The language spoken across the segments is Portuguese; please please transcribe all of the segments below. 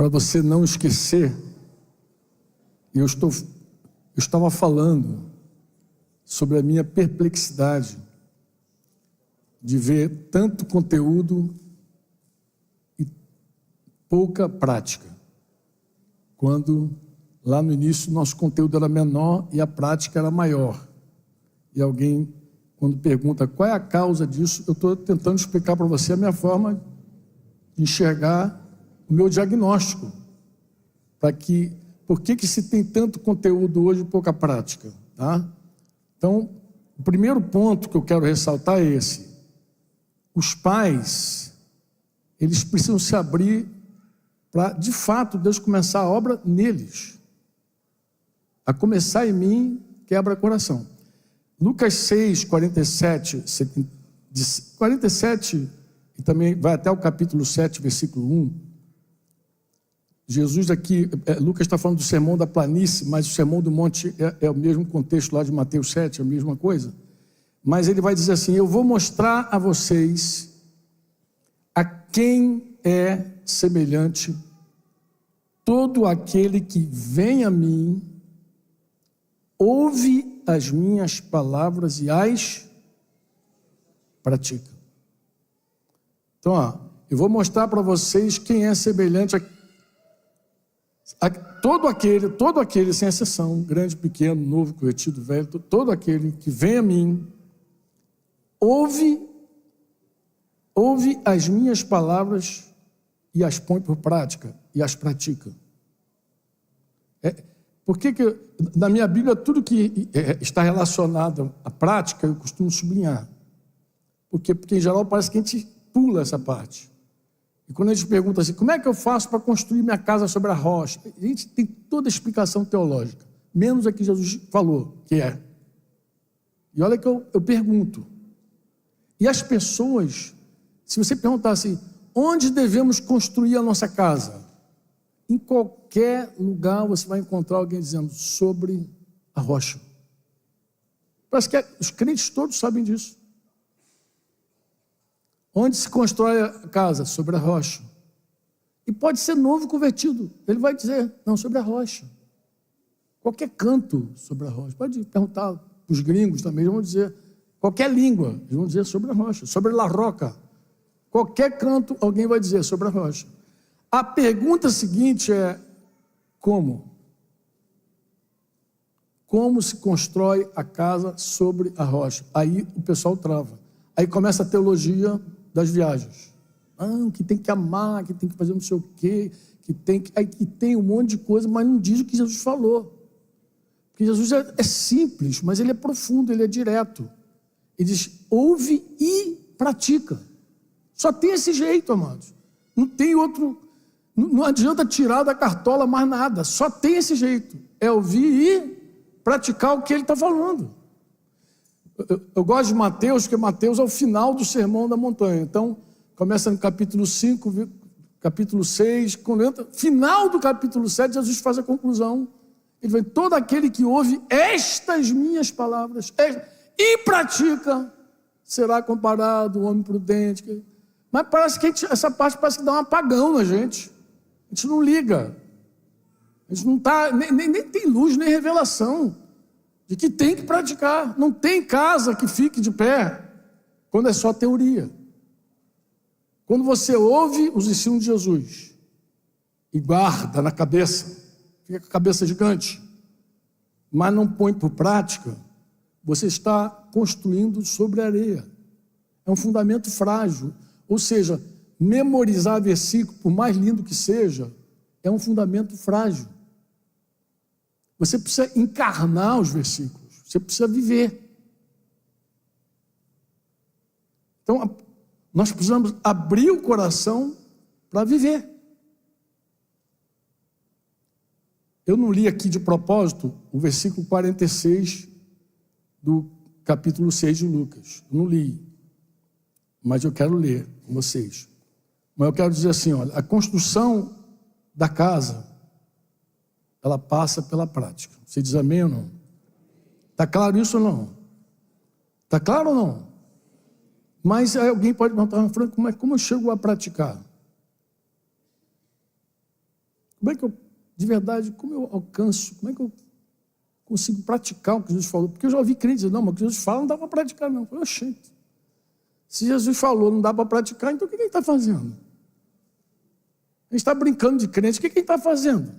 para você não esquecer, eu estava falando sobre a minha perplexidade de ver tanto conteúdo e pouca prática, quando lá no início nosso conteúdo era menor e a prática era maior. E alguém, quando pergunta qual é a causa disso, eu estou tentando explicar para você a minha forma de enxergar o meu diagnóstico, por que se tem tanto conteúdo hoje e pouca prática, tá? Então, o primeiro ponto que eu quero ressaltar é esse: os pais, eles precisam se abrir para, de fato, Deus começar a obra neles. A começar em mim, quebra coração. Lucas 6, 47, 47, e também vai até o capítulo 7, versículo 1. Jesus aqui, Lucas está falando do sermão da planície, mas o sermão do monte é o mesmo contexto lá de Mateus 7, é a mesma coisa. Mas ele vai dizer assim: eu vou mostrar a vocês a quem é semelhante todo aquele que vem a mim, ouve as minhas palavras e as pratica. Então, eu vou mostrar para vocês quem é semelhante a todo aquele, sem exceção, grande, pequeno, novo, convertido, velho, todo aquele que vem a mim, ouve as minhas palavras e as põe por prática, e as pratica. Por que na minha Bíblia tudo que está relacionado à prática eu costumo sublinhar? Porque em geral parece que a gente pula essa parte. E quando a gente pergunta assim, como é que eu faço para construir minha casa sobre a rocha? A gente tem toda a explicação teológica, menos a que Jesus falou, que é. E olha que eu pergunto. E as pessoas, se você perguntar assim, onde devemos construir a nossa casa? Em qualquer lugar você vai encontrar alguém dizendo, sobre a rocha. Parece que os crentes todos sabem disso. Onde se constrói a casa? Sobre a rocha. E pode ser novo convertido. Ele vai dizer, não, sobre a rocha. Qualquer canto sobre a rocha. Pode perguntar para os gringos também, eles vão dizer, qualquer língua, eles vão dizer sobre a rocha, sobre la roca. Qualquer canto, alguém vai dizer sobre a rocha. A pergunta seguinte é, como? Como se constrói a casa sobre a rocha? Aí o pessoal trava. Aí começa a teologia das viagens. Que tem que amar, que tem que fazer não sei o quê, aí que tem um monte de coisa, mas não diz o que Jesus falou. Porque Jesus é simples, mas ele é profundo, ele é direto. Ele diz, ouve e pratica. Só tem esse jeito, amados. Não tem outro, não adianta tirar da cartola mais nada, só tem esse jeito. É ouvir e praticar o que ele está falando. Eu gosto de Mateus, porque Mateus é o final do Sermão da Montanha. Então, começa no capítulo 5, capítulo 6, quando entra, final do capítulo 7, Jesus faz a conclusão. Ele vai, todo aquele que ouve estas minhas palavras e pratica, será comparado ao homem prudente. Mas parece que essa parte parece que dá um apagão na gente. A gente não liga. A gente não está, nem tem luz, nem revelação de que tem que praticar. Não tem casa que fique de pé quando é só teoria. Quando você ouve os ensinos de Jesus e guarda na cabeça, fica com a cabeça gigante, mas não põe por prática, você está construindo sobre a areia. É um fundamento frágil. Ou seja, memorizar versículo, por mais lindo que seja, é um fundamento frágil. Você precisa encarnar os versículos, você precisa viver. Então, nós precisamos abrir o coração para viver. Eu não li aqui de propósito o versículo 46 do capítulo 6 de Lucas. Não li, mas eu quero ler com vocês. Mas eu quero dizer assim, olha, a construção da casa, ela passa pela prática. Você diz amém ou não? Está claro isso ou não? Está claro ou não? Mas aí alguém pode perguntar, Franco, como eu chego a praticar? Como é que eu, de verdade, como eu alcanço, como é que eu consigo praticar o que Jesus falou? Porque eu já ouvi crentes dizer, não, mas o que Jesus fala não dá para praticar, não. Eu falei, oxente, se Jesus falou não dá para praticar, então o que ele está fazendo? A gente está brincando de crente, o que ele está fazendo?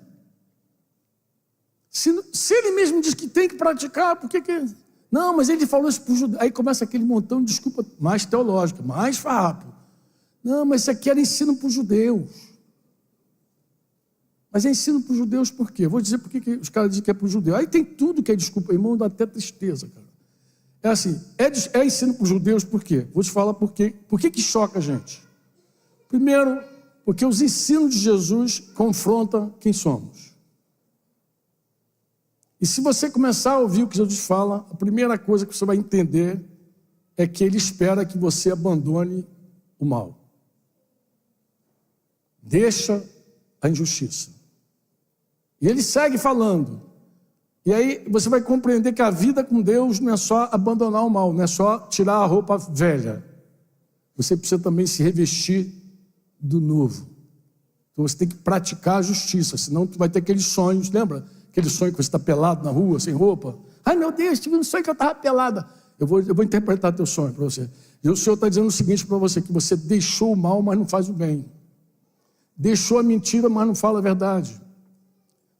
Se ele mesmo diz que tem que praticar, por que... Não, mas ele falou isso para os judeus. Aí começa aquele montão de desculpa mais teológica, mais farrapo. Não, mas isso aqui era ensino para os judeus. Mas é ensino para os judeus por quê? Vou dizer por que os caras dizem que é para os judeus. Aí tem tudo que é desculpa, irmão, dá até tristeza, cara. É assim, é ensino para os judeus por quê? Vou te falar por quê. Por que choca a gente? Primeiro, porque os ensinos de Jesus confrontam quem somos. E se você começar a ouvir o que Jesus fala, a primeira coisa que você vai entender é que ele espera que você abandone o mal. Deixa a injustiça. E ele segue falando. E aí você vai compreender que a vida com Deus não é só abandonar o mal, não é só tirar a roupa velha. Você precisa também se revestir do novo. Então você tem que praticar a justiça, senão tu vai ter aqueles sonhos, lembra? Aquele sonho que você está pelado na rua, sem roupa. Ai meu Deus, tive um sonho que eu estava pelada. Eu vou interpretar teu sonho para você. E o Senhor está dizendo o seguinte para você, que você deixou o mal, mas não faz o bem. Deixou a mentira, mas não fala a verdade.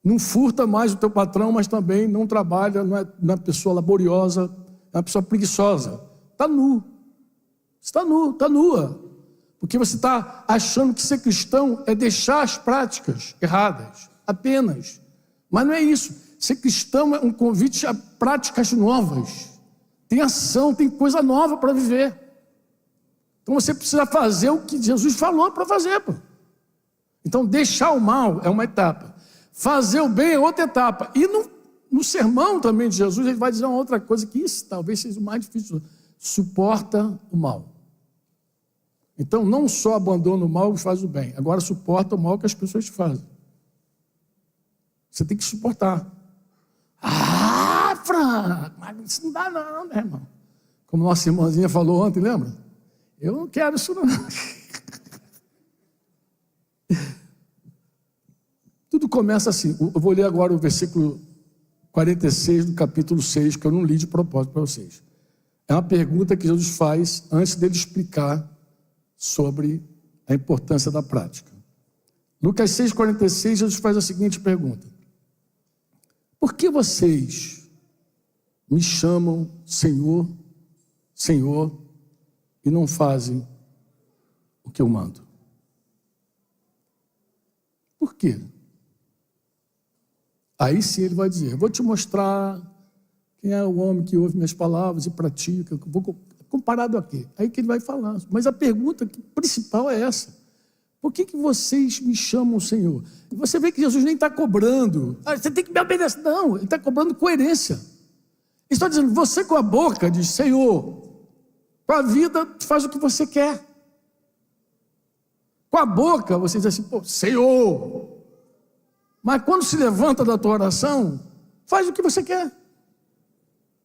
Não furta mais o teu patrão, mas também não trabalha, não é uma pessoa laboriosa, é uma pessoa preguiçosa. Está nu. Está nu, está nua. Porque você está achando que ser cristão é deixar as práticas erradas, apenas. Mas não é isso. Ser cristão é um convite a práticas novas. Tem ação, tem coisa nova para viver. Então você precisa fazer o que Jesus falou para fazer. Pô. Então deixar o mal é uma etapa. Fazer o bem é outra etapa. E no sermão também de Jesus, ele vai dizer uma outra coisa, que isso talvez seja o mais difícil. Suporta o mal. Então não só abandona o mal e faz o bem. Agora suporta o mal que as pessoas fazem. Você tem que suportar. Ah, Fran, mas isso não dá não, né, irmão? Como nossa irmãzinha falou ontem, lembra? Eu não quero isso não. Tudo começa assim. Eu vou ler agora o versículo 46 do capítulo 6, que eu não li de propósito para vocês. É uma pergunta que Jesus faz antes dele explicar sobre a importância da prática. Lucas 6,46, Jesus faz a seguinte pergunta: por que vocês me chamam Senhor, Senhor, e não fazem o que eu mando? Por quê? Aí sim ele vai dizer, vou te mostrar quem é o homem que ouve minhas palavras e pratica, comparado a quê? Aí que ele vai falar. Mas a pergunta principal é essa: por que vocês me chamam Senhor? E você vê que Jesus nem está cobrando. Você tem que me obedecer. Não, ele está cobrando coerência. Ele está dizendo, você com a boca diz Senhor, com a vida faz o que você quer. Com a boca você diz assim, pô, Senhor. Mas quando se levanta da tua oração, faz o que você quer.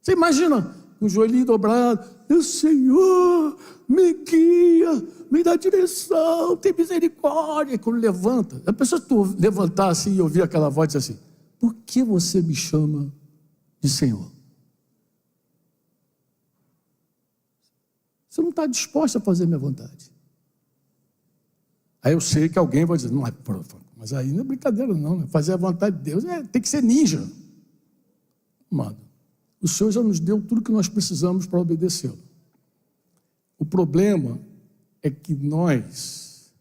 Você imagina, com o joelhinho dobrado, meu Senhor, me guia, me dá direção, tem misericórdia. E quando levanta, a pessoa que tu levantar assim e ouvir aquela voz diz assim, por que você me chama de Senhor? Você não está disposto a fazer a minha vontade. Aí eu sei que alguém vai dizer, não é, mas aí não é brincadeira não, né? Fazer a vontade de Deus tem que ser ninja. Mano, o Senhor já nos deu tudo que nós precisamos para obedecê-lo. O problema é que nós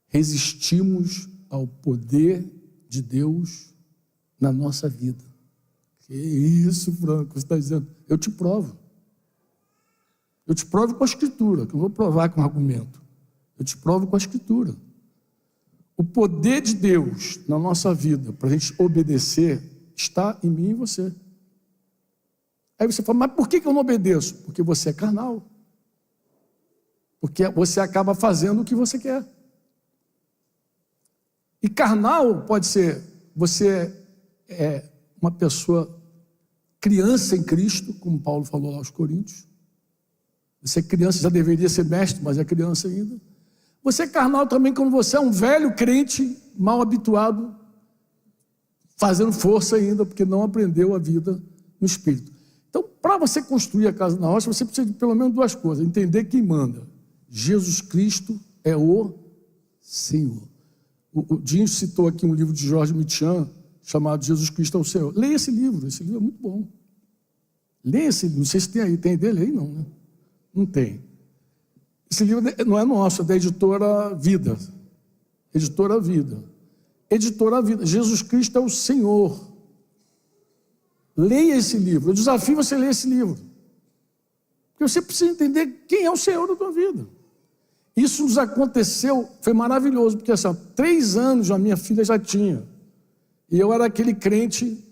resistimos ao poder de Deus na nossa vida. Que isso, Franco, você está dizendo? Eu te provo. Eu te provo com a Escritura, que eu não vou provar com argumento. Eu te provo com a Escritura. O poder de Deus na nossa vida, para a gente obedecer, está em mim e em você. Aí você fala, mas por que eu não obedeço? Porque você é carnal. Porque você acaba fazendo o que você quer. E carnal pode ser, você é uma pessoa criança em Cristo, como Paulo falou lá aos Coríntios. Você é criança, já deveria ser mestre, mas é criança ainda. Você é carnal também quando você é um velho crente mal habituado fazendo força ainda, porque não aprendeu a vida no Espírito. Então, para você construir a casa na rocha, você precisa de pelo menos duas coisas: entender quem manda. Jesus Cristo é o Senhor. O Dinho citou aqui um livro de Jorge Mitian, chamado Jesus Cristo é o Senhor. Leia esse livro é muito bom. Leia esse livro, não sei se tem aí, tem dele aí não, né? Não tem. Esse livro não é nosso, é da editora Vida. Editora Vida. Editora Vida. Jesus Cristo é o Senhor. Leia esse livro. Eu desafio você a ler esse livro. Porque você precisa entender quem é o Senhor da tua vida. Isso nos aconteceu, foi maravilhoso, porque assim, 3 anos a minha filha já tinha. E eu era aquele crente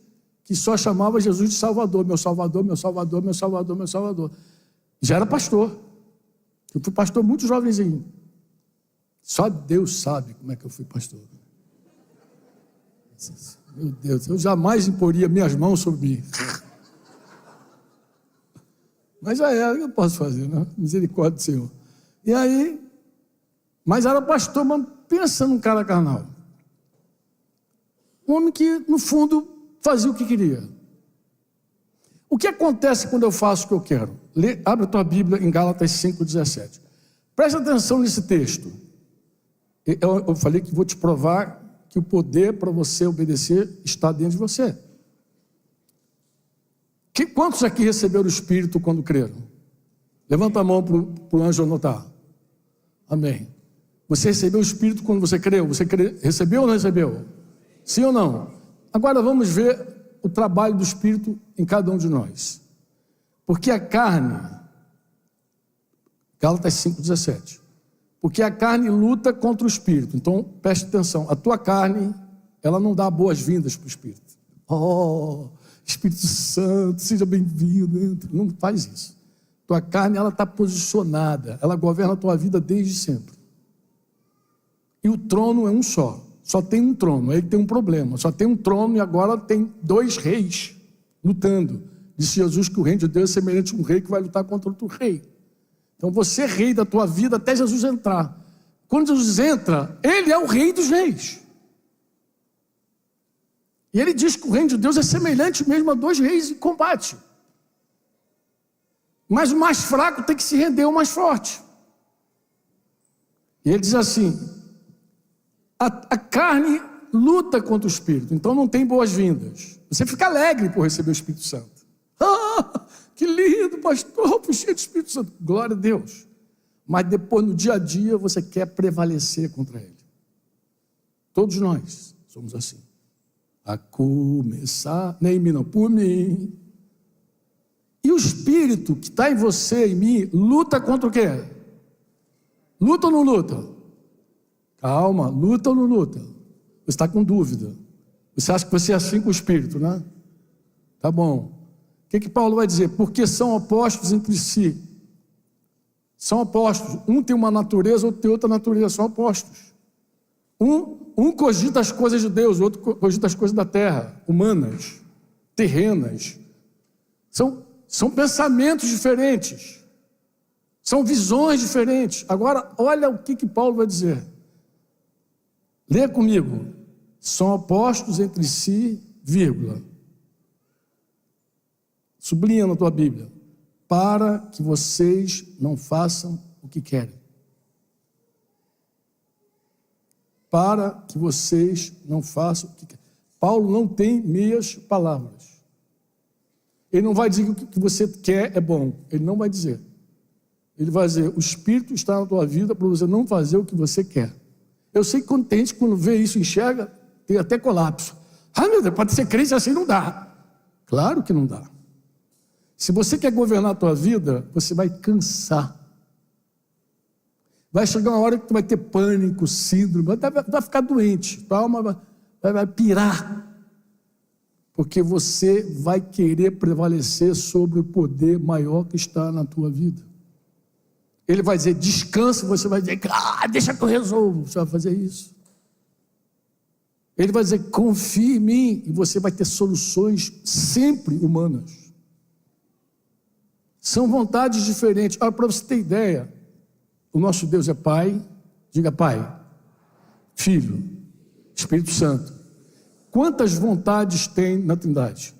que só chamava Jesus de Salvador, meu Salvador, meu Salvador, meu Salvador, meu Salvador. Já era pastor. Eu fui pastor muito jovenzinho. Só Deus sabe como é que eu fui pastor. Meu Deus, eu jamais imporia minhas mãos sobre mim. Mas já é, eu posso fazer, né? Misericórdia do Senhor. E aí, mas era pastor, mas pensa num cara carnal. Um homem que, no fundo, fazia o que queria. O que acontece quando eu faço o que eu quero? Abre a tua Bíblia em Gálatas 5,17. Presta atenção nesse texto. Eu falei que vou te provar que o poder para você obedecer está dentro de você. Quantos aqui receberam o Espírito quando creram? Levanta a mão para o anjo anotar. Amém. Você recebeu o Espírito quando você creu? Recebeu ou não recebeu? Sim ou não? Agora vamos ver o trabalho do Espírito em cada um de nós. Porque a carne, Gálatas 5,17, porque a carne luta contra o Espírito. Então, preste atenção, a tua carne, ela não dá boas-vindas para o Espírito. Oh, Espírito Santo, seja bem-vindo. Não faz isso. Tua carne, ela está posicionada, ela governa a tua vida desde sempre. E o trono é um só tem um trono, aí tem um problema, só tem um trono e agora tem 2 reis lutando. Disse Jesus que o reino de Deus é semelhante a um rei que vai lutar contra outro rei. Então você é rei da tua vida até Jesus entrar. Quando Jesus entra, ele é o rei dos reis. E ele diz que o reino de Deus é semelhante mesmo a 2 reis em combate. Mas o mais fraco tem que se render ao mais forte. E ele diz assim: a carne luta contra o Espírito, então não tem boas-vindas. Você fica alegre por receber o Espírito Santo. Ah, que lindo, pastor, fui cheio do Espírito Santo. Glória a Deus. Mas depois, no dia a dia, você quer prevalecer contra ele. Todos nós somos assim. A começar, nem em mim não, por mim. E o Espírito que está em você e em mim, luta contra o quê? Luta ou não luta? Calma, luta ou não luta? Você está com dúvida. Você acha que você é assim com o Espírito, né? Tá bom. O que Paulo vai dizer? Porque são opostos entre si. São opostos. Um tem uma natureza, outro tem outra natureza. São opostos. Um cogita as coisas de Deus, o outro cogita as coisas da terra, humanas, terrenas. São pensamentos diferentes. São visões diferentes. Agora, olha o que Paulo vai dizer. Lê comigo. São opostos entre si, vírgula. Sublinha na tua Bíblia. Para que vocês não façam o que querem. Para que vocês não façam o que querem. Paulo não tem meias palavras. Ele não vai dizer que o que você quer é bom. Ele não vai dizer. Ele vai dizer, o Espírito está na tua vida para você não fazer o que você quer. Eu sei que quando tem gente, quando vê isso, enxerga, tem até colapso. Ah, meu Deus, pode ser crente assim, não dá. Claro que não dá. Se você quer governar a tua vida, você vai cansar. Vai chegar uma hora que tu vai ter pânico, síndrome, vai ficar doente, tua alma vai pirar. Porque você vai querer prevalecer sobre o poder maior que está na tua vida. Ele vai dizer, descansa, você vai dizer, deixa que eu resolvo, você vai fazer isso. Ele vai dizer, confie em mim, e você vai ter soluções sempre humanas. São vontades diferentes. Olha, para você ter ideia, o nosso Deus é Pai, diga Pai, Filho, Espírito Santo. quantas vontades tem na Trindade?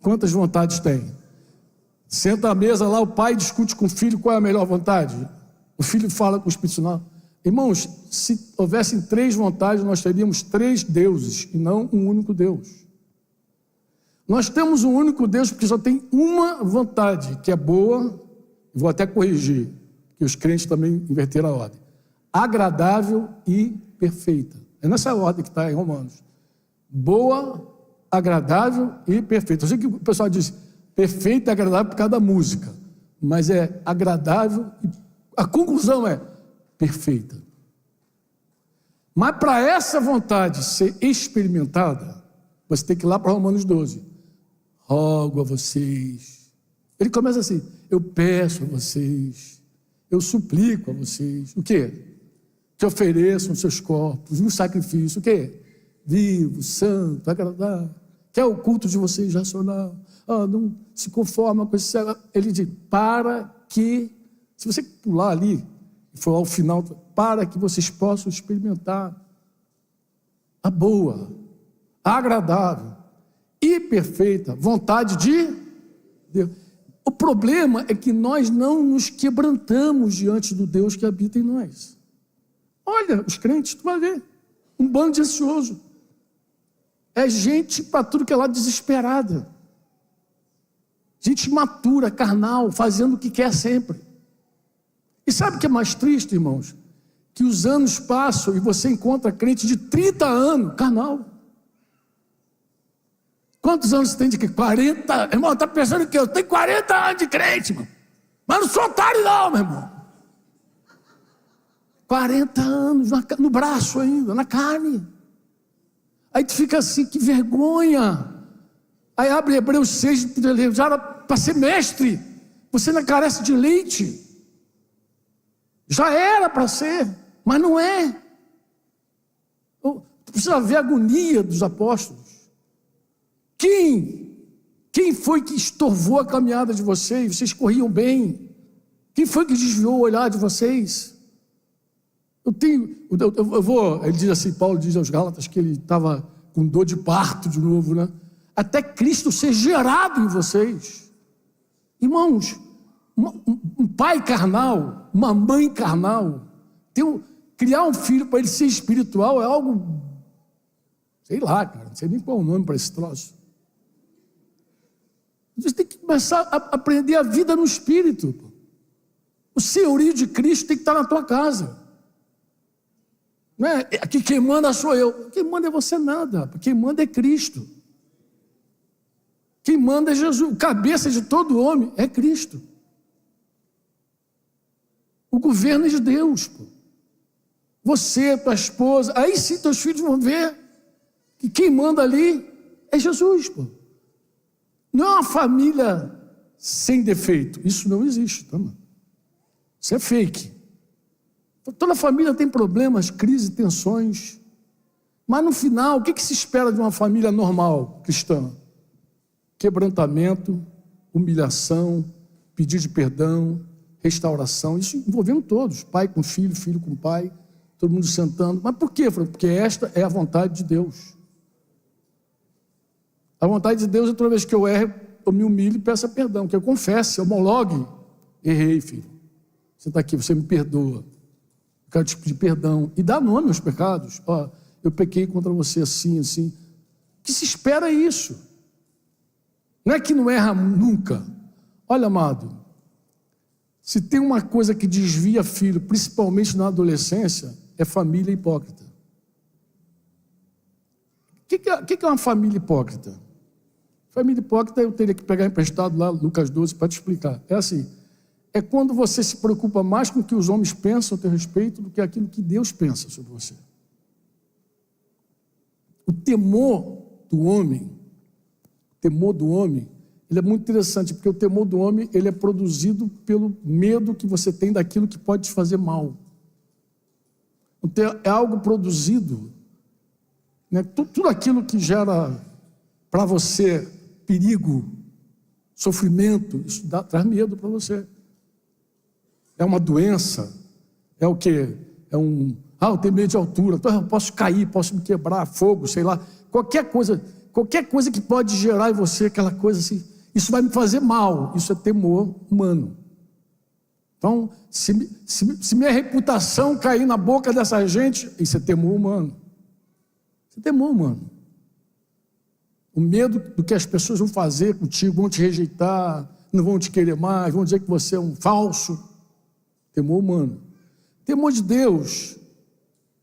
Quantas vontades tem? Senta à mesa lá, o pai discute com o filho qual é a melhor vontade. O filho fala com o Espírito Santo. Irmãos, se houvessem 3 vontades, nós teríamos 3 deuses e não um único Deus. Nós temos um único Deus porque só tem uma vontade, que é boa, vou até corrigir, que os crentes também inverteram a ordem. Agradável e perfeita. É nessa ordem que está em Romanos. Boa, agradável e perfeita. Eu sei que o pessoal diz perfeita e agradável por causa da música, mas é agradável e a conclusão é perfeita. Mas para essa vontade ser experimentada, você tem que ir lá para Romanos 12. Rogo a vocês. Ele começa assim: eu peço a vocês, eu suplico a vocês. O quê? Que ofereçam seus corpos um sacrifício. O quê? Vivo, santo, agradável. Que é o culto de vocês racional. Não se conforma com esse... Ele diz, para que... Se você pular ali, e for ao final, para que vocês possam experimentar a boa, a agradável e perfeita vontade de Deus. O problema é que nós não nos quebrantamos diante do Deus que habita em nós. Olha, os crentes, tu vai ver, um bando de ansioso. É gente para tudo que é lá desesperada. Gente imatura, carnal, fazendo o que quer sempre. E sabe o que é mais triste, irmãos? Que os anos passam e você encontra crente de 30 anos, carnal. Quantos anos você tem de quê? 40? Irmão, está pensando que eu tenho 40 anos de crente, irmão. Mas não sou otário não, meu irmão. 40 anos no braço ainda, na carne. Aí tu fica assim, que vergonha. Aí abre Hebreus 6, já era para ser mestre. Você não carece de leite. Já era para ser, mas não é. Precisa ver a agonia dos apóstolos. Quem foi que estorvou a caminhada de vocês? Vocês corriam bem. Quem foi que desviou o olhar de vocês? Ele diz assim, Paulo diz aos Gálatas que ele estava com dor de parto de novo, né? Até Cristo ser gerado em vocês. Irmãos, um pai carnal, uma mãe carnal, criar um filho para ele ser espiritual é algo, sei lá, cara, não sei nem qual é o nome para esse troço. Você tem que começar a aprender a vida no espírito. O senhorio de Cristo tem que estar na tua casa. Não é? Aqui quem manda sou eu. Quem manda é você nada. Quem manda é Cristo. Quem manda é Jesus. O cabeça de todo homem é Cristo. O governo é de Deus. Pô. Você, tua esposa, aí sim teus filhos vão ver que quem manda ali é Jesus. Pô. Não é uma família sem defeito. Isso não existe. Tá, mano? Isso é fake. Toda família tem problemas, crises, tensões. Mas no final, o que se espera de uma família normal, cristã? Quebrantamento, humilhação, pedido de perdão, restauração. Isso envolvendo todos, pai com filho, filho com pai, todo mundo sentando. Mas por quê? Porque esta é a vontade de Deus. A vontade de Deus é toda vez que eu erro, eu me humilho e peço perdão, que eu confesse, eu homologue. Errei, filho. Você está aqui, você me perdoa. Eu quero te pedir perdão. E dá nome aos pecados. Ó, eu pequei contra você assim, assim. O que se espera é isso. Não é que não erra nunca. Olha, amado, se tem uma coisa que desvia filho, principalmente na adolescência, é família hipócrita. O que é uma família hipócrita? Família hipócrita eu teria que pegar emprestado lá, Lucas 12, para te explicar. É assim, é quando você se preocupa mais com o que os homens pensam a teu respeito do que aquilo que Deus pensa sobre você. O temor do homem, ele é muito interessante, porque o temor do homem, ele é produzido pelo medo que você tem daquilo que pode te fazer mal. Então, é algo produzido, né? Tudo aquilo que gera para você perigo, sofrimento, isso traz medo para você. É uma doença, é o quê? É um eu tenho medo de altura, então eu posso cair, posso me quebrar, fogo, sei lá, qualquer coisa que pode gerar em você aquela coisa assim, isso vai me fazer mal, isso é temor humano. Então, se minha reputação cair na boca dessa gente, isso é temor humano. Isso é temor humano. O medo do que as pessoas vão fazer contigo, vão te rejeitar, não vão te querer mais, vão dizer que você é um falso. Temor humano. Temor de Deus,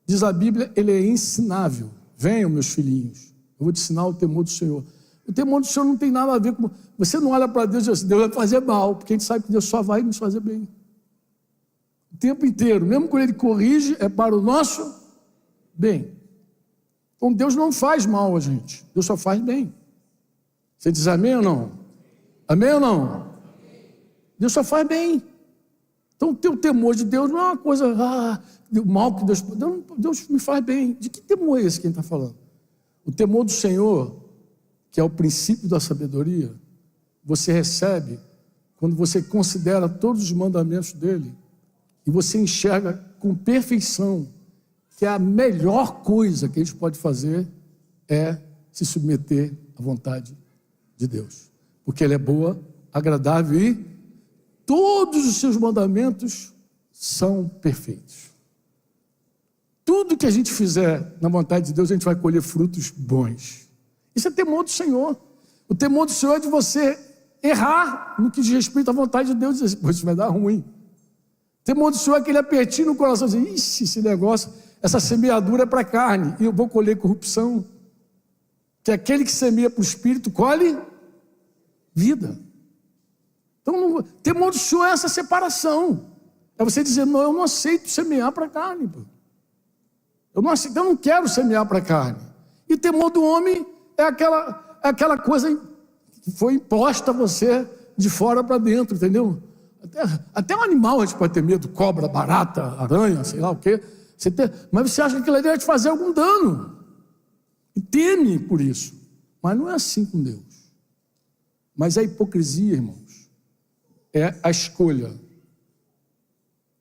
diz a Bíblia, ele é ensinável. Venham, meus filhinhos, eu vou te ensinar o temor do Senhor. O temor do Senhor não tem nada a ver com... Você não olha para Deus e diz assim, Deus vai fazer mal, porque a gente sabe que Deus só vai nos fazer bem. O tempo inteiro, mesmo quando Ele corrige, é para o nosso bem. Então Deus não faz mal a gente, Deus só faz bem. Você diz amém ou não? Amém ou não? Deus só faz bem. Então, ter o temor de Deus não é uma coisa, o mal que Deus me faz bem. De que temor é esse que a gente está falando? O temor do Senhor, que é o princípio da sabedoria, você recebe quando você considera todos os mandamentos dele e você enxerga com perfeição que a melhor coisa que a gente pode fazer é se submeter à vontade de Deus. Porque ela é boa, agradável e todos os seus mandamentos são perfeitos. Tudo que a gente fizer na vontade de Deus, a gente vai colher frutos bons. Isso é temor do Senhor. O temor do Senhor é de você errar no que diz respeito à vontade de Deus e dizer, pô, isso vai dar ruim. O temor do Senhor é aquele apertinho no coração, dizer, ixi, esse negócio, essa semeadura é para carne, e eu vou colher corrupção. Que aquele que semeia para o Espírito colhe vida. Então, temor do Senhor é essa separação. É você dizer, não, eu não aceito semear para a carne. Pô. Eu não quero semear para a carne. E temor do homem é aquela coisa que foi imposta a você de fora para dentro, entendeu? Até um animal a gente pode ter medo, cobra, barata, aranha, sei lá o quê. Mas você acha que aquilo ali vai te fazer algum dano. E teme por isso. Mas não é assim com Deus. Mas a hipocrisia, irmãos, é a escolha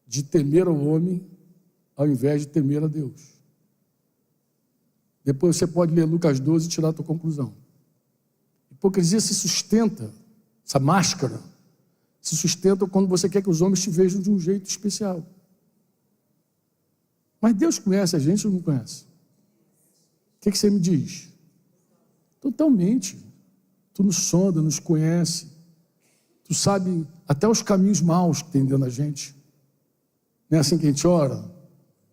de temer ao homem ao invés de temer a Deus. Depois você pode ler Lucas 12 e tirar a tua conclusão. Hipocrisia se sustenta, essa máscara, se sustenta quando você quer que os homens te vejam de um jeito especial. Mas Deus conhece a gente ou não conhece? O que você me diz? Totalmente. Tu nos sonda, nos conhece. Tu sabe até os caminhos maus que tem dentro da gente. Não é assim que a gente ora?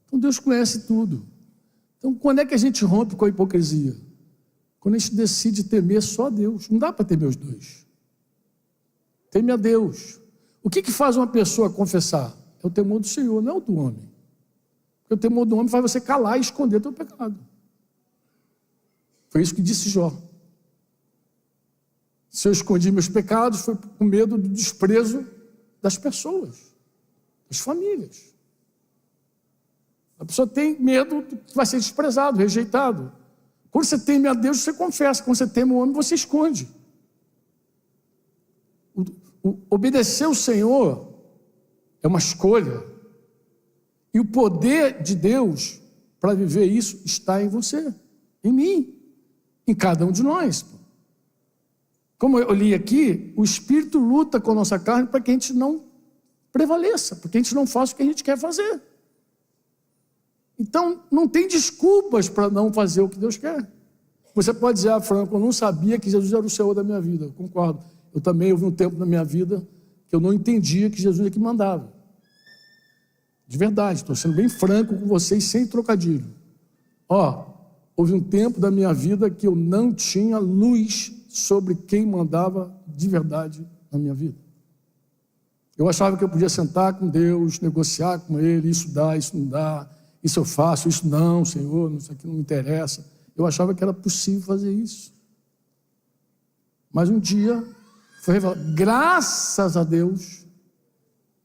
Então Deus conhece tudo. Então quando é que a gente rompe com a hipocrisia? Quando a gente decide temer só a Deus. Não dá para temer os dois. Teme a Deus. O que faz uma pessoa confessar? É o temor do Senhor, não é o do homem. Porque o temor do homem faz você calar e esconder teu pecado. Foi isso que disse Jó. Se eu escondi meus pecados, foi com medo do desprezo das pessoas, das famílias. A pessoa tem medo que vai ser desprezado, rejeitado. Quando você teme a Deus, você confessa. Quando você teme o homem, você esconde. Obedecer ao Senhor é uma escolha. E o poder de Deus para viver isso está em você, em mim, em cada um de nós. Como eu li aqui, o Espírito luta com a nossa carne para que a gente não prevaleça, para que a gente não faça o que a gente quer fazer. Então, não tem desculpas para não fazer o que Deus quer. Você pode dizer, Franco, eu não sabia que Jesus era o Senhor da minha vida. Eu concordo. Eu também houve um tempo na minha vida que eu não entendia que Jesus é que mandava. De verdade, estou sendo bem franco com vocês, sem trocadilho. Houve um tempo da minha vida que eu não tinha luz sobre quem mandava de verdade na minha vida. Eu achava que eu podia sentar com Deus, negociar com Ele, isso dá, isso não dá, isso eu faço, isso não, Senhor, isso aqui não me interessa. Eu achava que era possível fazer isso. Mas um dia foi revelado, graças a Deus,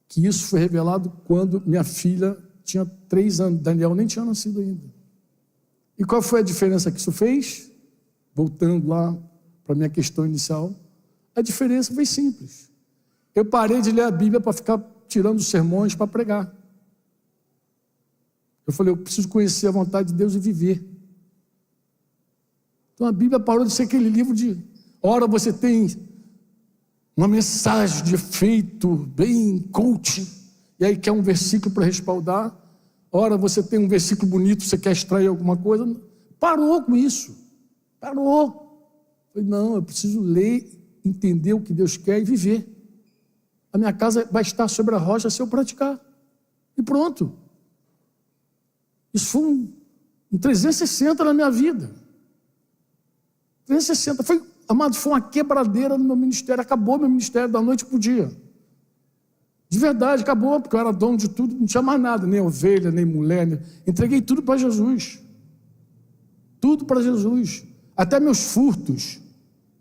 que isso foi revelado quando minha filha tinha 3 anos, Daniel nem tinha nascido ainda. E qual foi a diferença que isso fez? Voltando lá para a minha questão inicial, a diferença foi simples. Eu parei de ler a Bíblia para ficar tirando sermões para pregar. Eu falei, eu preciso conhecer a vontade de Deus e viver. Então a Bíblia parou de ser aquele livro de... Ora você tem uma mensagem de efeito, bem coaching, e aí quer um versículo para respaldar. Ora você tem um versículo bonito, você quer extrair alguma coisa. Parou com isso. Parou. Eu falei, não, eu preciso ler, entender o que Deus quer e viver. A minha casa vai estar sobre a rocha se eu praticar. E pronto. Isso foi um 360 na minha vida. 360. Amado, foi uma quebradeira no meu ministério. Acabou meu ministério da noite para o dia. De verdade, acabou, porque eu era dono de tudo, não tinha mais nada, nem ovelha, nem mulher. Entreguei tudo para Jesus. Tudo para Jesus. Até meus furtos,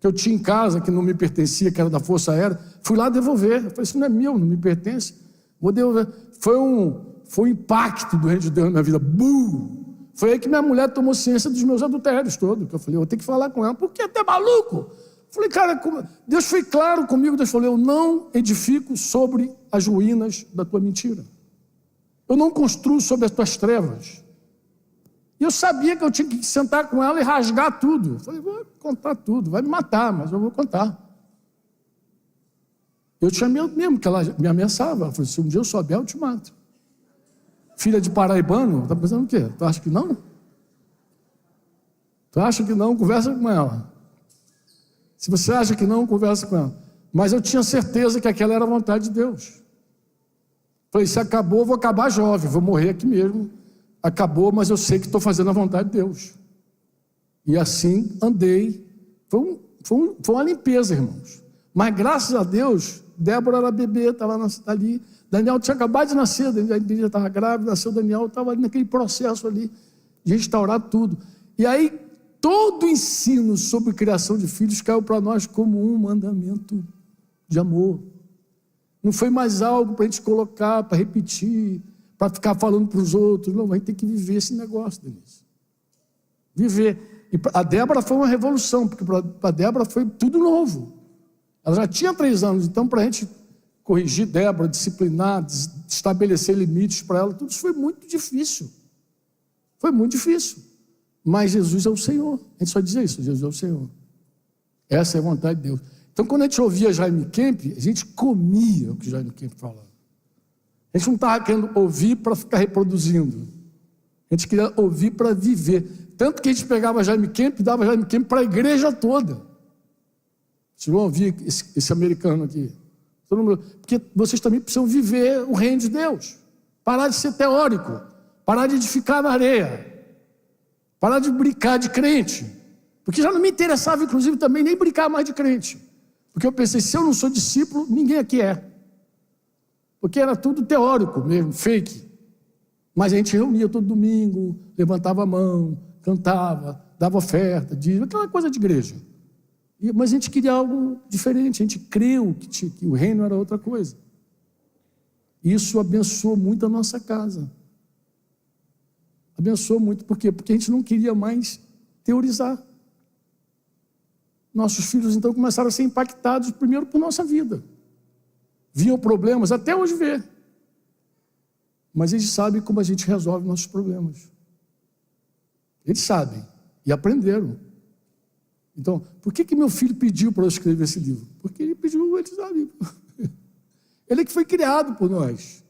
que eu tinha em casa, que não me pertencia, que era da Força Aérea, fui lá devolver. Eu falei, isso não é meu, não me pertence. Vou devolver. Foi um impacto do reino de Deus na minha vida. Bum! Foi aí que minha mulher tomou ciência dos meus adultérios todos. Que eu falei, eu vou ter que falar com ela. Por que até maluco? Eu falei, cara, Deus foi claro comigo. Deus falou, eu não edifico sobre as ruínas da tua mentira. Eu não construo sobre as tuas trevas. E eu sabia que eu tinha que sentar com ela e rasgar tudo. Eu falei, vou contar tudo. Vai me matar, mas eu vou contar. Eu tinha medo mesmo, que ela me ameaçava. Ela falou, se um dia eu souber, eu te mato. Filha de paraibano, tá pensando o quê? Tu acha que não? Tu acha que não? Conversa com ela. Se você acha que não, conversa com ela. Mas eu tinha certeza que aquela era a vontade de Deus. Falei, se acabou, eu vou acabar jovem, vou morrer aqui mesmo. Acabou, mas eu sei que estou fazendo a vontade de Deus. E assim andei. Foi uma limpeza, irmãos. Mas graças a Deus, Débora era bebê, estava ali. Daniel tinha acabado de nascer, a igreja estava grávida, nasceu Daniel, estava ali naquele processo ali de restaurar tudo. E aí, todo o ensino sobre criação de filhos caiu para nós como um mandamento de amor. Não foi mais algo para a gente colocar, para repetir, para ficar falando para os outros. Não, a gente tem que viver esse negócio, Denise. Viver. E a Débora foi uma revolução, porque para a Débora foi tudo novo. Ela já tinha 3 anos, então para a gente corrigir Débora, disciplinar, estabelecer limites para ela, tudo isso foi muito difícil. Foi muito difícil. Mas Jesus é o Senhor. A gente só dizia isso, Jesus é o Senhor. Essa é a vontade de Deus. Então, quando a gente ouvia Jaime Kemp, a gente comia o que Jaime Kemp falava. A gente não estava querendo ouvir para ficar reproduzindo. A gente queria ouvir para viver. Tanto que a gente pegava Jaime Kemp e dava Jaime Kemp para a igreja toda. Vocês vão ouvir esse americano aqui. Porque vocês também precisam viver o reino de Deus. Parar de ser teórico. Parar de edificar na areia. Parar de brincar de crente. Porque já não me interessava, inclusive, também nem brincar mais de crente. Porque eu pensei, se eu não sou discípulo, ninguém aqui é. Porque era tudo teórico mesmo, fake. Mas a gente reunia todo domingo, levantava a mão, cantava, dava oferta, aquela coisa de igreja. Mas a gente queria algo diferente, a gente creu que o reino era outra coisa. Isso abençoou muito a nossa casa. Abençoou muito, por quê? Porque a gente não queria mais teorizar. Nossos filhos, então, começaram a ser impactados, primeiro, por nossa vida. Viam problemas, até hoje vê. Mas eles sabem como a gente resolve nossos problemas. Eles sabem, e aprenderam. Então, por que meu filho pediu para eu escrever esse livro? Porque ele pediu, ele sabe. Ele é que foi criado por nós.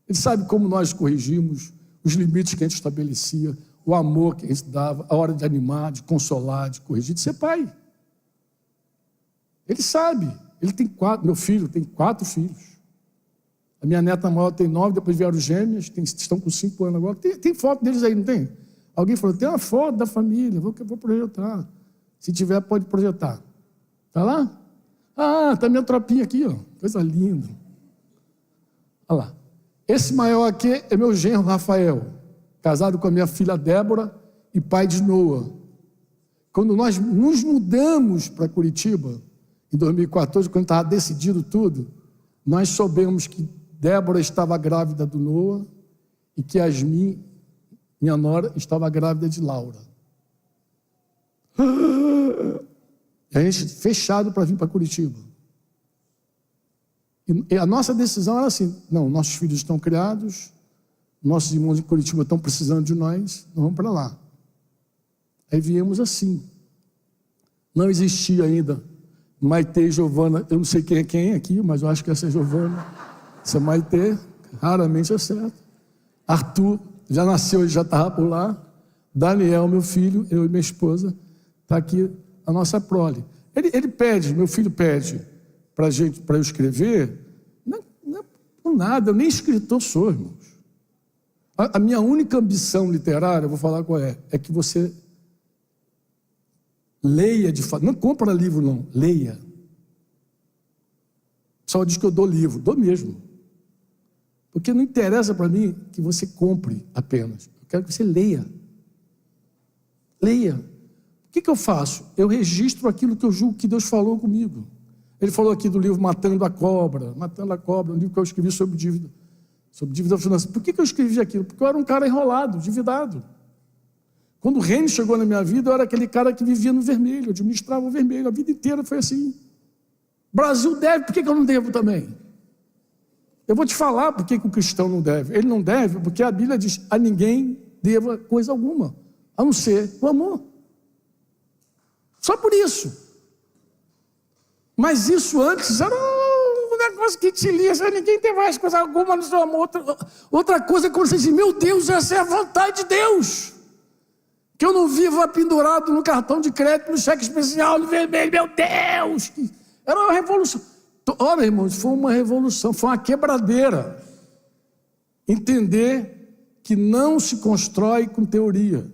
Ele sabe como nós corrigimos, os limites que a gente estabelecia, o amor que a gente dava, a hora de animar, de consolar, de corrigir, de ser pai. Ele sabe. Ele tem 4, meu filho tem 4 filhos. A minha neta maior tem 9, depois vieram gêmeas, estão com 5 anos agora. Tem foto deles aí, não tem? Alguém falou, tem uma foto da família, vou projetar. Se tiver, pode projetar. Está lá? Ah, está minha tropinha aqui, ó. Coisa linda. Olha lá. Esse maior aqui é meu genro Rafael, casado com a minha filha Débora e pai de Noah. Quando nós nos mudamos para Curitiba, em 2014, quando estava decidido tudo, nós soubemos que Débora estava grávida do Noah e que Yasmin, minha nora, estava grávida de Laura. E a gente fechado para vir para Curitiba. E a nossa decisão era assim, não, nossos filhos estão criados, nossos irmãos em Curitiba estão precisando de nós vamos para lá. Aí viemos assim. Não existia ainda Maitê e Giovana, eu não sei quem é quem aqui, mas eu acho que essa é Giovana, essa é Maitê, raramente acerta. Arthur já nasceu, ele já estava por lá. Daniel, meu filho, eu e minha esposa, está aqui a nossa prole. Ele pede, meu filho pede para eu escrever, não é por nada, eu nem escritor sou, irmãos. A minha única ambição literária, eu vou falar qual é que você leia de fato, não compra livro não, leia. O pessoal diz que eu dou livro, dou mesmo. Porque não interessa para mim que você compre apenas, eu quero que você leia. Leia. O que eu faço? Eu registro aquilo que eu julgo que Deus falou comigo. Ele falou aqui do livro Matando a Cobra, um livro que eu escrevi sobre dívida financeira. Por que eu escrevi aquilo? Porque eu era um cara enrolado, endividado. Quando o reino chegou na minha vida, eu era aquele cara que vivia no vermelho, administrava o vermelho, a vida inteira foi assim. Brasil deve, por que eu não devo também? Eu vou te falar por que o cristão não deve. Ele não deve porque a Bíblia diz, a ninguém deva coisa alguma, a não ser o amor. Só por isso. Mas isso antes era um negócio que te lia, ninguém tem mais coisa alguma no seu amor. Outra coisa é quando você diz, meu Deus, essa é a vontade de Deus. Que eu não viva pendurado no cartão de crédito, no cheque especial, no vermelho, meu Deus! Era uma revolução. Olha, irmãos, foi uma revolução, foi uma quebradeira. Entender que não se constrói com teoria.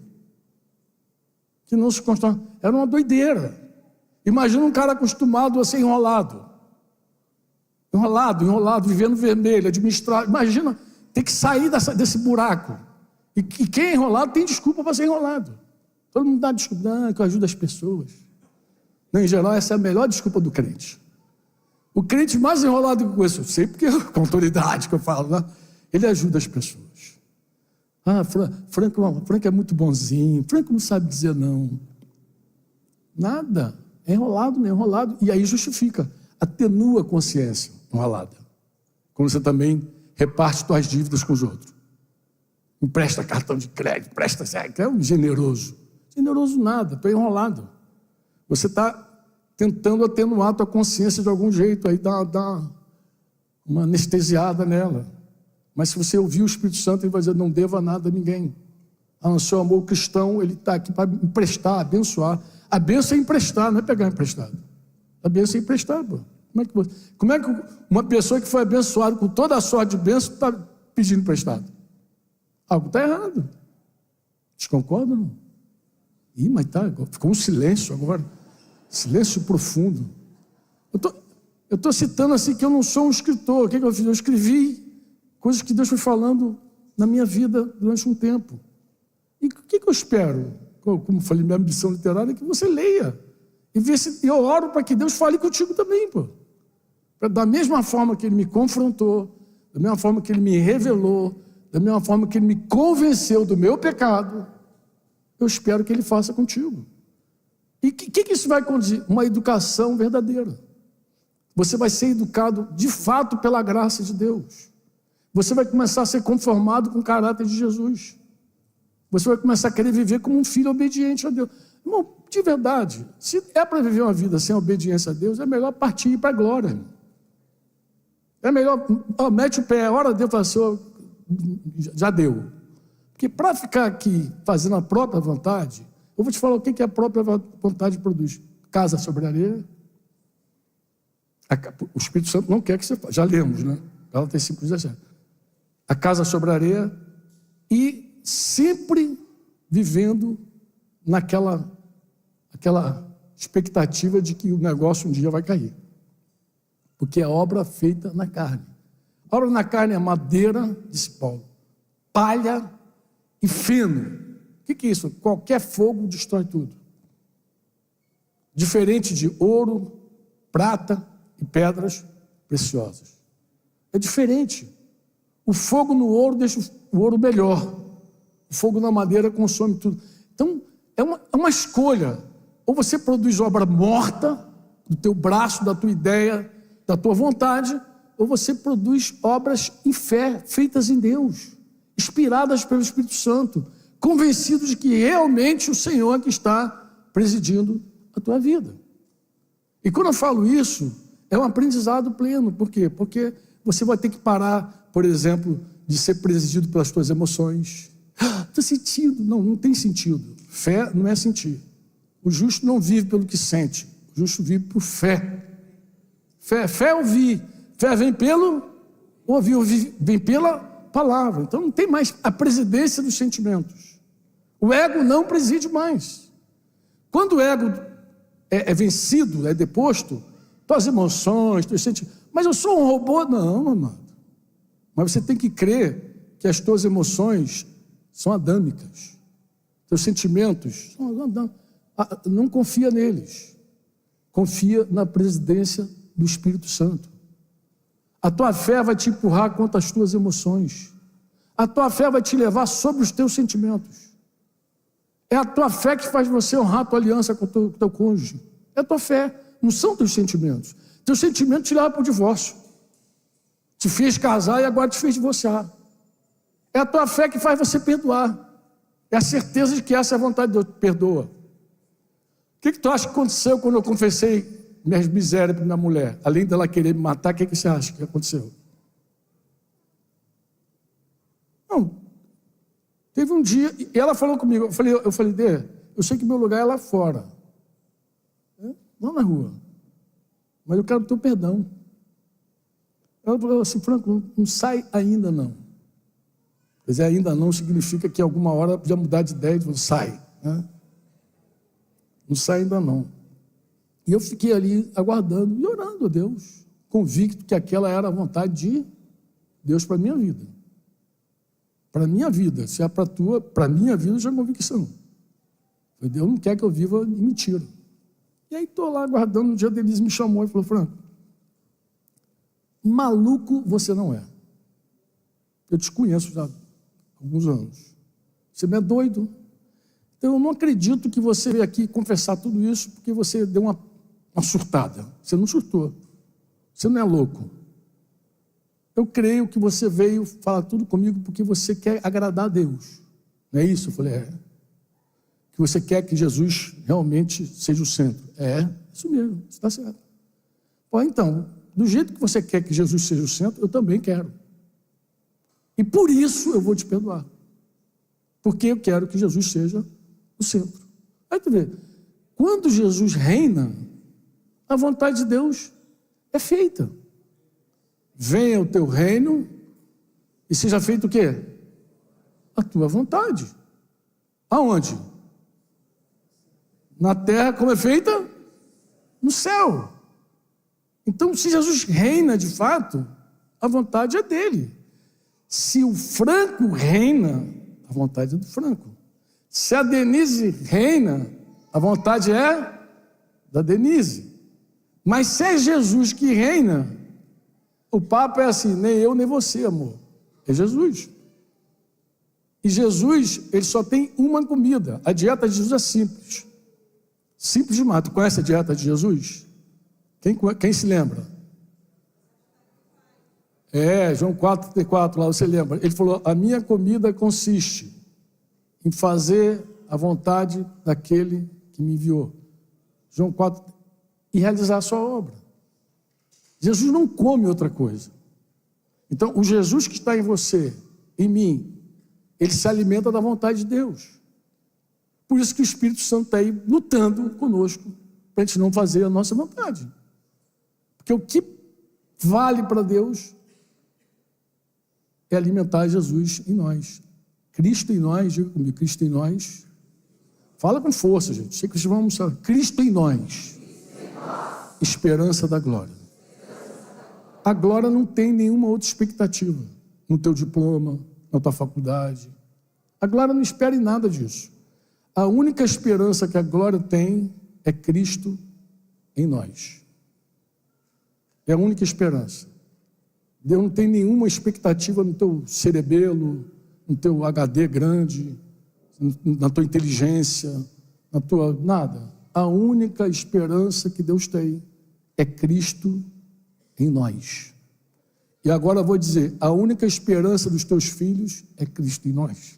Que não se constrói. Era uma doideira. Imagina um cara acostumado a ser enrolado. Enrolado, vivendo vermelho, administrar. Imagina ter que sair desse buraco. E quem é enrolado tem desculpa para ser enrolado. Todo mundo dá desculpa, que eu ajudo as pessoas. Não, em geral, essa é a melhor desculpa do crente. O crente mais enrolado que eu conheço, eu sei porque com autoridade que eu falo, né? Ele ajuda as pessoas. Franco é muito bonzinho, Franco não sabe dizer não. Nada, é enrolado. E aí justifica, atenua a consciência enrolada. Quando você também reparte suas dívidas com os outros. Empresta cartão de crédito, é um generoso. Generoso nada, estou enrolado. Você está tentando atenuar a tua consciência de algum jeito, aí dá uma anestesiada nela. Mas se você ouvir o Espírito Santo, ele vai dizer, não deva nada a ninguém. O seu amor cristão, ele está aqui para emprestar, abençoar. A bênção é emprestar, não é pegar emprestado. A bênção é emprestar, pô. Como é que uma pessoa que foi abençoada com toda a sorte de bênção está pedindo emprestado? Algo está errado. Vocês concordam? Não? Mas ficou um silêncio agora. Silêncio profundo. Eu estou citando assim que eu não sou um escritor. O que eu fiz? Eu escrevi coisas que Deus foi falando na minha vida durante um tempo. E o que eu espero? Como falei, minha ambição literária é que você leia. E vê se eu oro para que Deus fale contigo também, pô. Da mesma forma que Ele me confrontou, da mesma forma que Ele me revelou, da mesma forma que Ele me convenceu do meu pecado, eu espero que Ele faça contigo. E o que isso vai conduzir? Uma educação verdadeira. Você vai ser educado de fato pela graça de Deus. Você vai começar a ser conformado com o caráter de Jesus. Você vai começar a querer viver como um filho obediente a Deus. Irmão, de verdade, se é para viver uma vida sem obediência a Deus, é melhor partir e ir para a glória. Irmão. É melhor, mete o pé, a hora de Deus, fala, Senhor, já deu. Porque para ficar aqui fazendo a própria vontade, eu vou te falar o que a própria vontade produz. Casa sobre areia. O Espírito Santo não quer que você faça. Já lemos, né? Gálatas 5:17. A casa sobre areia e sempre vivendo naquela expectativa de que o negócio um dia vai cair. Porque é obra feita na carne. A obra na carne é madeira, disse Paulo, palha e feno. O que é isso? Qualquer fogo destrói tudo. Diferente de ouro, prata e pedras preciosas. É diferente. O fogo no ouro deixa o ouro melhor. O fogo na madeira consome tudo. Então, é uma escolha. Ou você produz obra morta, do teu braço, da tua ideia, da tua vontade, ou você produz obras em fé, feitas em Deus. inspiradas pelo Espírito Santo, convencidos de que realmente o Senhor é que está presidindo a tua vida. E quando eu falo isso, é um aprendizado pleno. Por quê? Porque você vai ter que parar, por exemplo, de ser presidido pelas tuas emoções. Estou sentindo. Não tem sentido. Fé não é sentir. O justo não vive pelo que sente. O justo vive por fé. Fé é ouvir. Fé vem pelo ouvir, vem pela palavra. Então não tem mais a presidência dos sentimentos. O ego não preside mais. Quando o ego é vencido, é deposto, tuas emoções, teus sentimentos. Mas eu sou um robô? Não, amado. Mas você tem que crer que as tuas emoções são adâmicas. Teus sentimentos são adâmicos. Não confia neles. Confia na presidência do Espírito Santo. A tua fé vai te empurrar contra as tuas emoções. A tua fé vai te levar sobre os teus sentimentos. É a tua fé que faz você honrar a tua aliança com o teu cônjuge. É a tua fé, não são teus sentimentos. Teus sentimentos te levam para o divórcio. Te fez casar e agora te fez divorciar. É a tua fé que faz você perdoar. É a certeza de que essa é a vontade de Deus. Perdoa. O que tu acha que aconteceu quando eu confessei minhas misérias para minha mulher? Além dela querer me matar, o que você acha que aconteceu? Não. Teve um dia, e ela falou comigo, eu falei, Dê, eu sei que meu lugar é lá fora. Não na rua. Mas eu quero o teu perdão. Ela falou assim, Franco, não sai ainda não. Quer dizer, ainda não significa que alguma hora podia mudar de ideia e falou, sai. Né? Não sai ainda não. E eu fiquei ali aguardando e orando a Deus, convicto que aquela era a vontade de Deus para a minha vida. Para a minha vida. Se é para a tua, para a minha vida, já é convicção. Deus não quer que eu viva em mentira. E aí estou lá aguardando, um dia a Denise me chamou e falou, Franco, maluco você não é. Eu te conheço já há alguns anos. Você não é doido. Então eu não acredito que você veio aqui confessar tudo isso porque você deu uma surtada. Você não surtou. Você não é louco. Eu creio que você veio falar tudo comigo porque você quer agradar a Deus. Não é isso? Eu falei, que você quer que Jesus realmente seja o centro. Isso mesmo, está certo. Pô, então, do jeito que você quer que Jesus seja o centro, eu também quero. E por isso eu vou te perdoar. Porque eu quero que Jesus seja o centro. Aí tu vê, quando Jesus reina, a vontade de Deus é feita. Venha o teu reino e seja feito o quê? A tua vontade. Aonde? Na terra como é feita? No céu. Então, se Jesus reina de fato, a vontade é dele. Se o Franco reina, a vontade é do Franco. Se a Denise reina, a vontade é da Denise. Mas se é Jesus que reina, o papo é assim, nem eu nem você, amor. É Jesus. E Jesus, ele só tem uma comida. A dieta de Jesus é simples. Simples demais. Tu conhece a dieta de Jesus? Quem se lembra? João 4,34 lá, você lembra? Ele falou, a minha comida consiste em fazer a vontade daquele que me enviou. João 4, e realizar a sua obra. Jesus não come outra coisa. Então, o Jesus que está em você, em mim, ele se alimenta da vontade de Deus. Por isso que o Espírito Santo está aí lutando conosco, para a gente não fazer a nossa vontade. Porque o que vale para Deus é alimentar Jesus em nós. Cristo em nós, diga comigo, Cristo em nós. Fala com força, gente. Sei que vocês vão almoçar. Cristo em nós. Esperança da glória. A glória não tem nenhuma outra expectativa. No teu diploma, na tua faculdade. A glória não espera em nada disso. A única esperança que a glória tem é Cristo em nós. É a única esperança. Deus não tem nenhuma expectativa no teu cerebelo, no teu HD grande, na tua inteligência, na tua... nada. A única esperança que Deus tem é Cristo em nós. E agora eu vou dizer, a única esperança dos teus filhos é Cristo em nós.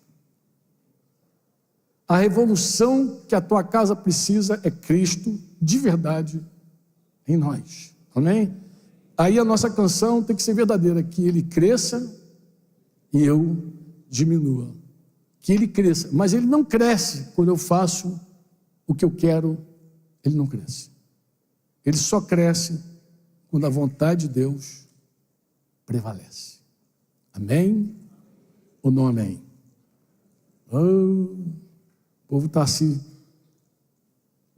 A revolução que a tua casa precisa é Cristo de verdade em nós. Amém? Aí a nossa canção tem que ser verdadeira, que ele cresça e eu diminua. Que ele cresça, mas ele não cresce quando eu faço o que eu quero, ele não cresce. Ele só cresce quando a vontade de Deus prevalece. Amém ou não amém? Oh, o povo está assim.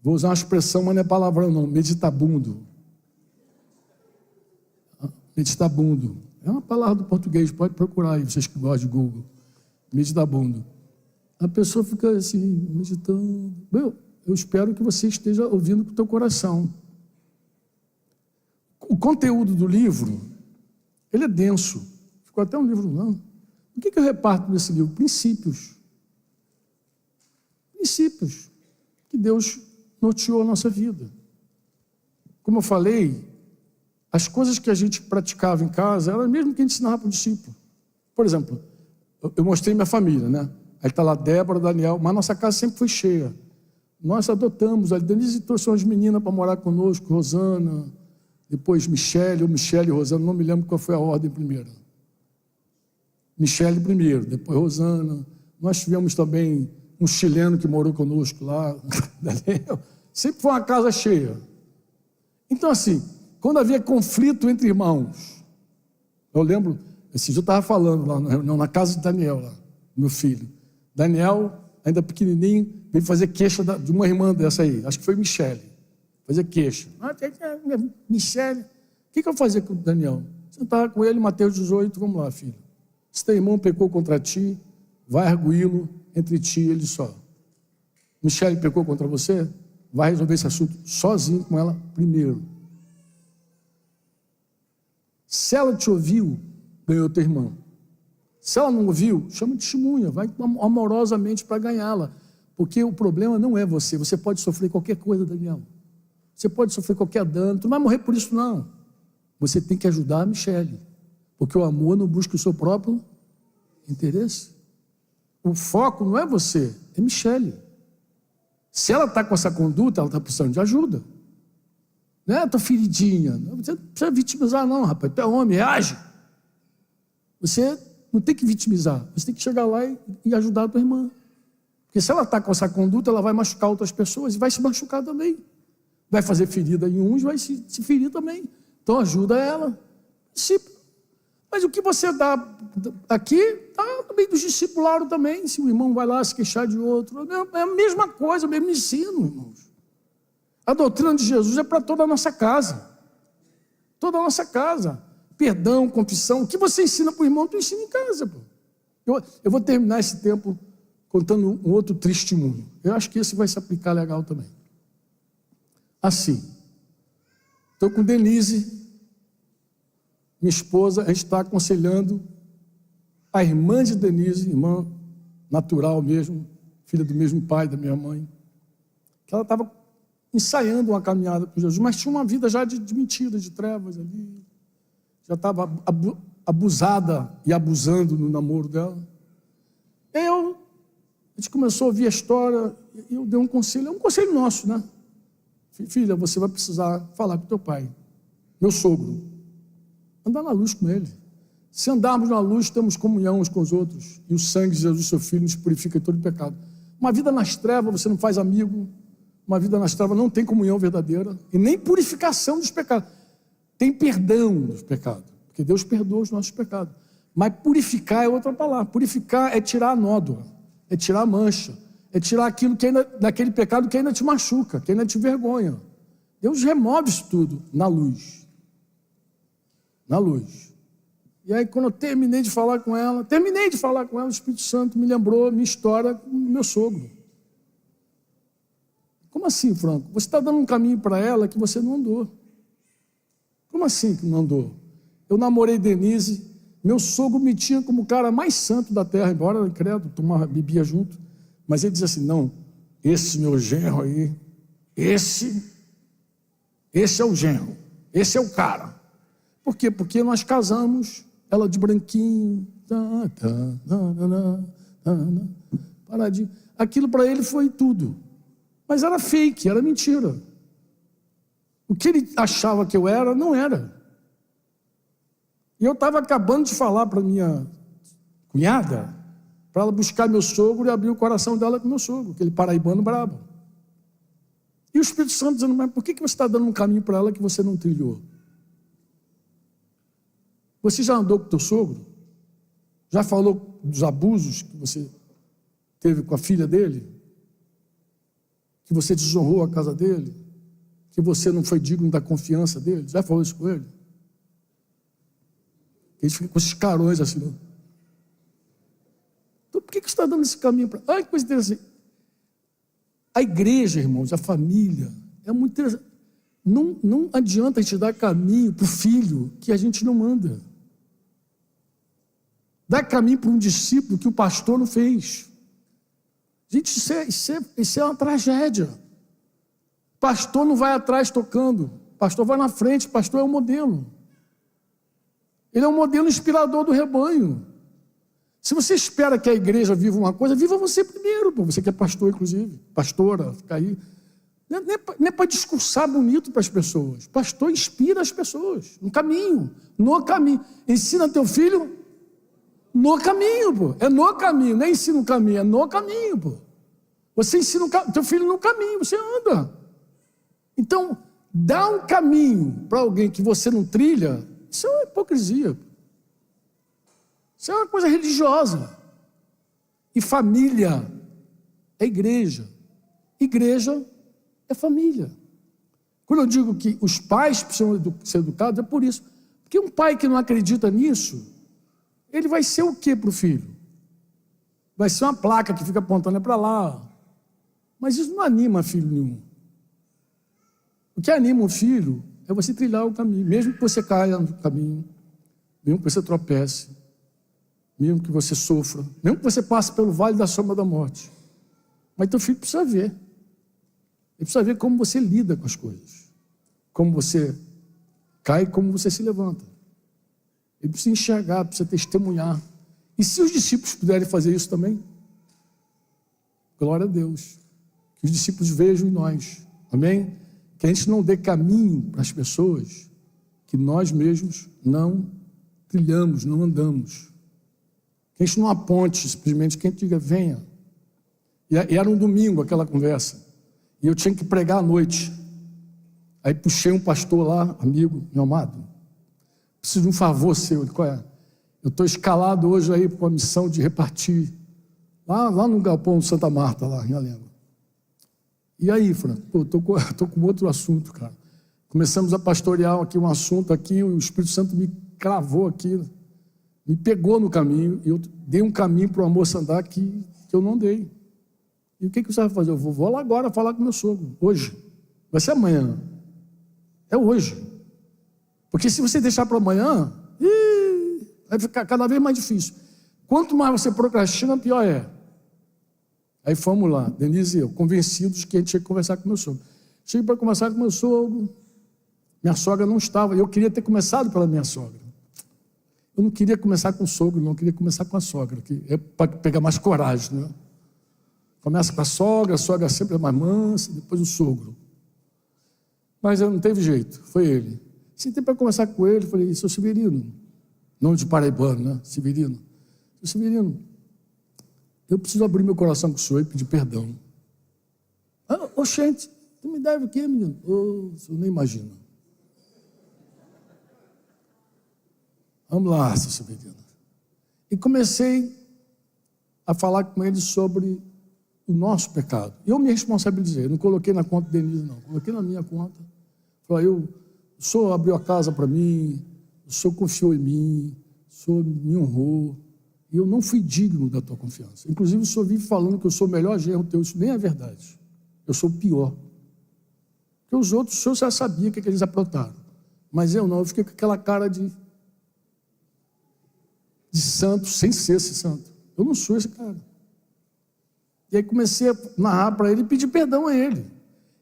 Vou usar uma expressão, mas não é palavrão não, meditabundo. Meditabundo. É uma palavra do português, pode procurar aí, vocês que gostam de Google. Meditabundo. A pessoa fica assim, meditando. Eu espero que você esteja ouvindo com o teu coração. O conteúdo do livro, ele é denso. Ficou até um livro, não. O que eu reparto nesse livro? Princípios. Princípios que Deus norteou a nossa vida. Como eu falei, as coisas que a gente praticava em casa eram as mesmas que a gente ensinava para o discípulo. Por exemplo, eu mostrei minha família, né? Aí está lá Débora, Daniel, mas nossa casa sempre foi cheia. Nós adotamos, a Denise trouxe umas meninas para morar conosco, Rosana, depois Michele e Rosana, não me lembro qual foi a ordem primeira. Michele primeiro, depois Rosana. Nós tivemos também um chileno que morou conosco lá, Daniel. Sempre foi uma casa cheia. Então assim, quando havia conflito entre irmãos, eu lembro, esse dia eu estava falando lá na reunião, na casa de Daniel, lá, meu filho. Daniel, ainda pequenininho, veio fazer queixa de uma irmã dessa aí, acho que foi Michele, fazer queixa. Michele, o que eu fazia com o Daniel? Sentava com ele, Mateus 18, vamos lá, filho. Se teu irmão pecou contra ti, vai arguí-lo entre ti e ele só. Michele pecou contra você, vai resolver esse assunto sozinho com ela primeiro. Se ela te ouviu, ganhou teu irmão. Se ela não ouviu, chama de testemunha, vai amorosamente para ganhá-la. Porque o problema não é você. Você pode sofrer qualquer coisa, Daniel. Você pode sofrer qualquer dano. Tu não vai morrer por isso, não. Você tem que ajudar a Michele. Porque o amor não busca o seu próprio interesse. O foco não é você, é Michele. Se ela está com essa conduta, ela está precisando de ajuda. Não é, estou feridinha. Você não precisa vitimizar, não, rapaz. Tu é homem, reage. Você não tem que vitimizar. Você tem que chegar lá e ajudar a tua irmã. Porque se ela está com essa conduta, ela vai machucar outras pessoas e vai se machucar também. Vai fazer ferida em uns, vai se ferir também. Então ajuda ela. Mas o que você dá aqui, está no meio do discipulado também. Se o irmão vai lá se queixar de outro, é a mesma coisa, o mesmo ensino, irmãos. A doutrina de Jesus é para toda a nossa casa. Toda a nossa casa. Perdão, confissão. O que você ensina para o irmão, tu ensina em casa. Pô. Eu vou terminar esse tempo contando um outro testemunho. Eu acho que esse vai se aplicar legal também. Assim, estou com Denise, minha esposa, a gente está aconselhando a irmã de Denise, irmã natural mesmo, filha do mesmo pai da minha mãe, que ela estava ensaiando uma caminhada com Jesus, mas tinha uma vida já de mentira, de trevas ali, já estava abusada e abusando no namoro dela. A gente começou a ouvir a história, e eu dei um conselho, é um conselho nosso, né? Filha, você vai precisar falar com teu pai, meu sogro, andar na luz com ele. Se andarmos na luz, temos comunhão uns com os outros, e o sangue de Jesus, seu Filho, nos purifica de todo pecado. Uma vida nas trevas, você não faz amigo, uma vida nas trevas não tem comunhão verdadeira, e nem purificação dos pecados. Tem perdão dos pecados, porque Deus perdoa os nossos pecados. Mas purificar é outra palavra. Purificar é tirar a nódoa, é tirar a mancha, é tirar aquilo que ainda, daquele pecado que ainda te machuca, que ainda te vergonha. Deus remove isso tudo na luz. Na luz. E aí, quando eu terminei de falar com ela, o Espírito Santo me lembrou minha história com o meu sogro. Como assim, Franco? Você está dando um caminho para ela que você não andou. Como assim que não andou? Eu namorei Denise, meu sogro me tinha como o cara mais santo da terra, embora eu credo, bebia junto, mas ele dizia assim, não, esse meu genro aí, esse é o genro, esse é o cara. Por quê? Porque nós casamos, ela de branquinho, paradinho. Aquilo para ele foi tudo. Mas era fake, era mentira. O que ele achava que eu era, não era. E eu estava acabando de falar para minha cunhada, para ela buscar meu sogro e abrir o coração dela com meu sogro, aquele paraibano brabo. E o Espírito Santo dizendo, mas por que você está dando um caminho para ela que você não trilhou? Você já andou com teu sogro? Já falou dos abusos que você teve com a filha dele? Que você desonrou a casa dele? Que você não foi digno da confiança dele? Já falou isso com ele? Ele fica com esses carões assim, não? Então por que você está dando esse caminho para... Ai, que coisa interessante. A igreja, irmãos, a família, é muito interessante. Não adianta a gente dar caminho para o filho que a gente não manda. Dá caminho para um discípulo que o pastor não fez. Gente, isso é uma tragédia. Pastor não vai atrás tocando. Pastor vai na frente. Pastor é o modelo. Ele é um modelo inspirador do rebanho. Se você espera que a igreja viva uma coisa, viva você primeiro. Você que é pastor, inclusive. Pastora, fica aí. Não é para discursar bonito para as pessoas. Pastor inspira as pessoas. No caminho. Ensina teu filho no caminho, pô. É no caminho. Não é ensina o caminho, é no caminho, pô. Você ensina teu filho no caminho, você anda. Então, dar um caminho para alguém que você não trilha, isso é uma hipocrisia. Isso é uma coisa religiosa. E família é igreja. Igreja é família. Quando eu digo que os pais precisam ser educados, é por isso. Porque um pai que não acredita nisso, ele vai ser o que para o filho? Vai ser uma placa que fica apontando para lá. Mas isso não anima filho nenhum. O que anima um filho é você trilhar o caminho, mesmo que você caia no caminho, mesmo que você tropece, mesmo que você sofra, mesmo que você passe pelo vale da sombra da morte. Mas teu filho precisa ver. Ele precisa ver como você lida com as coisas. Como você cai, como você se levanta. Ele precisa enxergar, precisa testemunhar. E se os discípulos puderem fazer isso também, glória a Deus. Que os discípulos vejam em nós. Amém? Que a gente não dê caminho para as pessoas que nós mesmos não trilhamos, não andamos. Que a gente não aponte simplesmente, que a gente diga, venha. E era um domingo aquela conversa. E eu tinha que pregar à noite. Aí puxei um pastor lá, amigo, meu amado. Preciso de um favor seu. Qual é? Eu estou escalado hoje aí para uma missão de repartir. Lá no galpão de Santa Marta, lá em Alengo. E aí, Franco? Pô, estou com outro assunto, cara. Começamos a pastorear aqui um assunto aqui, o Espírito Santo me cravou aqui, me pegou no caminho, e eu dei um caminho para uma moça andar que eu não dei. E o que você vai fazer? Eu vou lá agora falar com meu sogro, hoje. Vai ser amanhã. É hoje. Porque se você deixar para amanhã, vai ficar cada vez mais difícil. Quanto mais você procrastina, pior é. Aí fomos lá, Denise e eu, convencidos que a gente tinha que conversar com meu sogro. Cheguei para conversar com meu sogro, minha sogra não estava, eu queria ter começado pela minha sogra. Eu não queria começar com o sogro, não, eu queria começar com a sogra, que é para pegar mais coragem, né? Começa com a sogra sempre é mais mansa, depois o sogro. Mas não teve jeito, foi ele. Sentei para conversar com ele, falei, seu Severino, nome de paraibano, né? Severino. Seu Severino, eu preciso abrir meu coração com o senhor e pedir perdão. Oxente, tu me deve o quê, menino? O senhor nem imagina. Vamos lá, seu Severino. E comecei a falar com ele sobre o nosso pecado. Eu me responsabilizei, não coloquei na conta de Denise, não. Coloquei na minha conta. Falei, o senhor abriu a casa para mim, o senhor confiou em mim, o senhor me honrou, e eu não fui digno da tua confiança. Inclusive, o senhor vive falando que eu sou o melhor genro teu, isso nem é verdade. Eu sou o pior. Porque os outros, o senhor já sabia o que eles aprontaram. Mas eu não, eu fiquei com aquela cara de santo, sem ser esse santo. Eu não sou esse cara. E aí comecei a narrar para ele e pedir perdão a ele.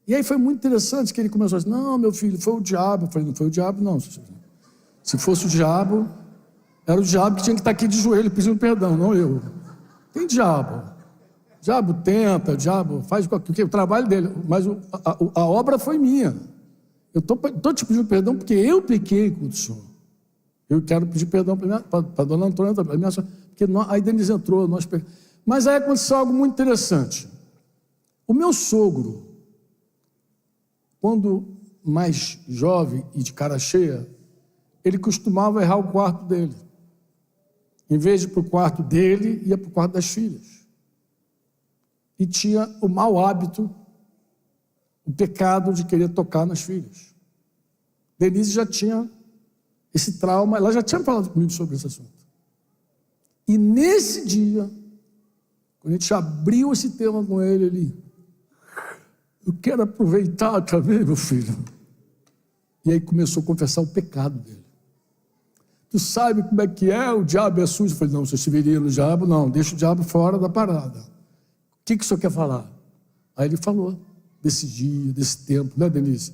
E aí foi muito interessante que ele começou a dizer, não, meu filho, foi o diabo. Eu falei, não foi o diabo não. Se fosse o diabo, era o diabo que tinha que estar aqui de joelho pedindo perdão, não eu. Tem diabo. O diabo tenta, o diabo faz o trabalho dele, mas a obra foi minha. Eu estou te pedindo perdão porque eu pequei contra o Senhor. Eu quero pedir perdão para a dona Antônia, para a minha sogra, porque a Denise entrou, nós pegamos. Mas aí aconteceu algo muito interessante. O meu sogro, quando mais jovem e de cara cheia, ele costumava errar o quarto dele. Em vez de ir para o quarto dele, ia para o quarto das filhas. E tinha o mau hábito, o pecado de querer tocar nas filhas. Denise já tinha esse trauma, ela já tinha falado comigo sobre esse assunto. E nesse dia, quando a gente abriu esse tema com ele, eu quero aproveitar também, meu filho. E aí começou a confessar o pecado dele. Tu sabe como é que é? O diabo é sujo. Eu falei, não, você se viria no diabo? Não, deixa o diabo fora da parada. O que o senhor quer falar? Aí ele falou desse dia, desse tempo, né, Denise?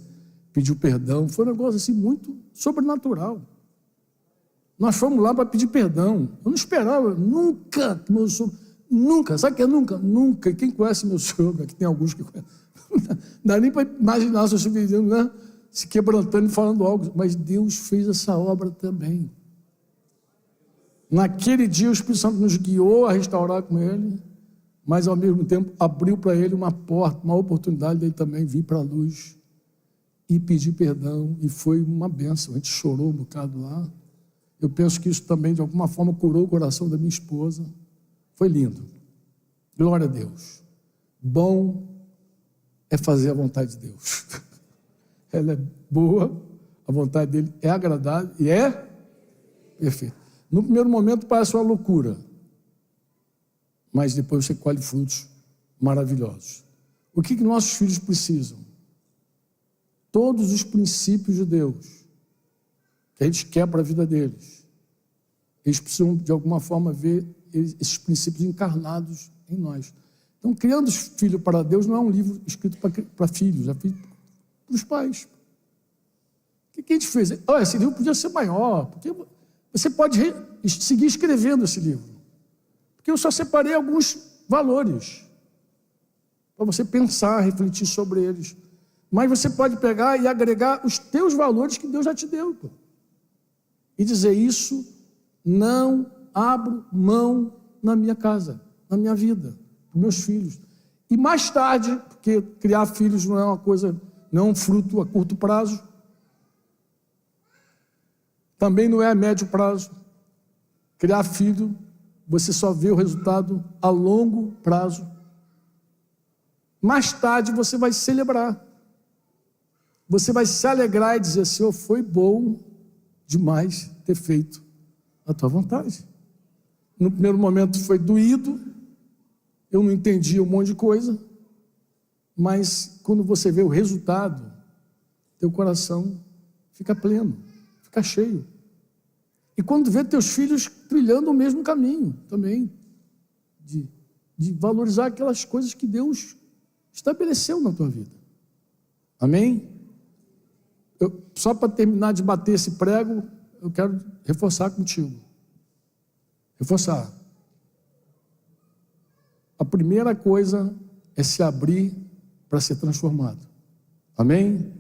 Pediu perdão, foi um negócio assim muito sobrenatural. Nós fomos lá para pedir perdão. Eu não esperava, nunca, meu sogro, nunca, sabe o que é nunca? Nunca. E quem conhece meu sogro, aqui tem alguns que conhecem, não dá nem para imaginar seu sogro, né? Se quebrantando e falando algo, mas Deus fez essa obra também. Naquele dia o Espírito Santo nos guiou a restaurar com ele, mas ao mesmo tempo abriu para ele uma porta, uma oportunidade dele também vir para a luz e pedir perdão, e foi uma bênção. A gente chorou um bocado lá. Eu penso que isso também de alguma forma curou o coração da minha esposa. Foi lindo. Glória a Deus. Bom é fazer a vontade de Deus. Ela é boa, a vontade dele é agradável e é perfeita. No primeiro momento parece uma loucura, mas depois você colhe frutos maravilhosos. O que nossos filhos precisam? Todos os princípios de Deus que a gente quer para a vida deles, eles precisam de alguma forma ver esses princípios encarnados em nós. Então, Criando Filho para Deus não é um livro escrito para filhos, é feito para os pais. O que a gente fez? Esse livro podia ser maior, porque você pode seguir escrevendo esse livro, porque eu só separei alguns valores para você pensar, refletir sobre eles, mas você pode pegar e agregar os teus valores que Deus já te deu, e dizer: isso não abro mão na minha casa, na minha vida, com meus filhos. E mais tarde, porque criar filhos não é uma coisa, não é um fruto a curto prazo, também não é a médio prazo. Criar filho, você só vê o resultado a longo prazo. Mais tarde você vai celebrar, você vai se alegrar e dizer: Senhor, foi bom demais ter feito a tua vontade. No primeiro momento foi doído, eu não entendia um monte de coisa, mas quando você vê o resultado, teu coração fica pleno, fica cheio. E quando vê teus filhos trilhando o mesmo caminho também, de valorizar aquelas coisas que Deus estabeleceu na tua vida. Amém? Só para terminar de bater esse prego, eu quero reforçar contigo. Reforçar. A primeira coisa é se abrir para ser transformado. Amém?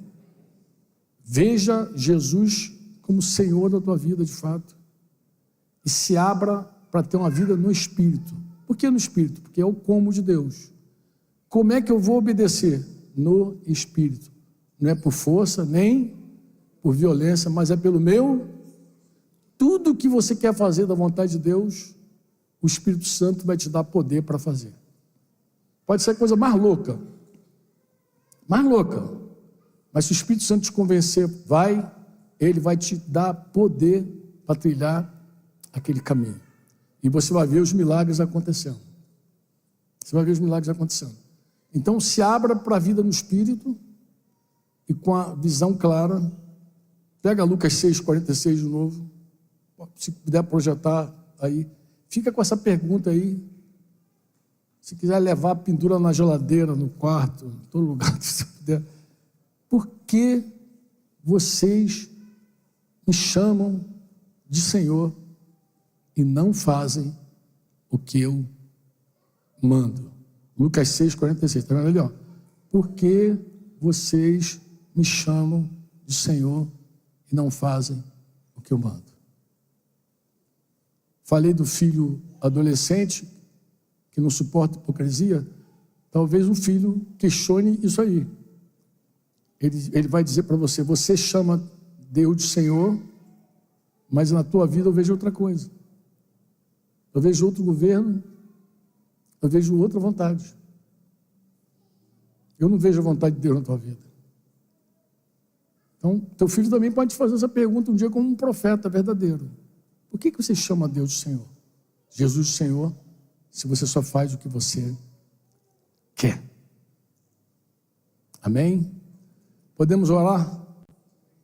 Veja Jesus como Senhor da tua vida de fato. E se abra para ter uma vida no Espírito. Por que no Espírito? Porque é o como de Deus. Como é que eu vou obedecer? No Espírito. Não é por força, nem por violência, mas é pelo meu. Tudo que você quer fazer da vontade de Deus, o Espírito Santo vai te dar poder para fazer. Pode ser a coisa mais louca. Mais louca. Mas se o Espírito Santo te convencer, ele vai te dar poder para trilhar aquele caminho. E você vai ver os milagres acontecendo. Você vai ver os milagres acontecendo. Então, se abra para a vida no Espírito e com a visão clara. Pega Lucas 6,46 de novo. Se puder projetar aí. Fica com essa pergunta aí. Se quiser levar, pendura na geladeira, no quarto, em todo lugar que você puder. Por que vocês me chamam de Senhor e não fazem o que eu mando. Lucas 6,46, está vendo ali, ó? Porque vocês me chamam de Senhor e não fazem o que eu mando. Falei do filho adolescente que não suporta hipocrisia. Talvez um filho questione isso aí. Ele vai dizer para você: você chama Deus de Senhor, mas na tua vida eu vejo outra coisa. Eu vejo outro governo, eu vejo outra vontade. Eu não vejo a vontade de Deus na tua vida. Então, teu filho também pode te fazer essa pergunta um dia como um profeta verdadeiro. Por que você chama Deus de Senhor? Jesus de Senhor, se você só faz o que você quer. Amém? Podemos orar?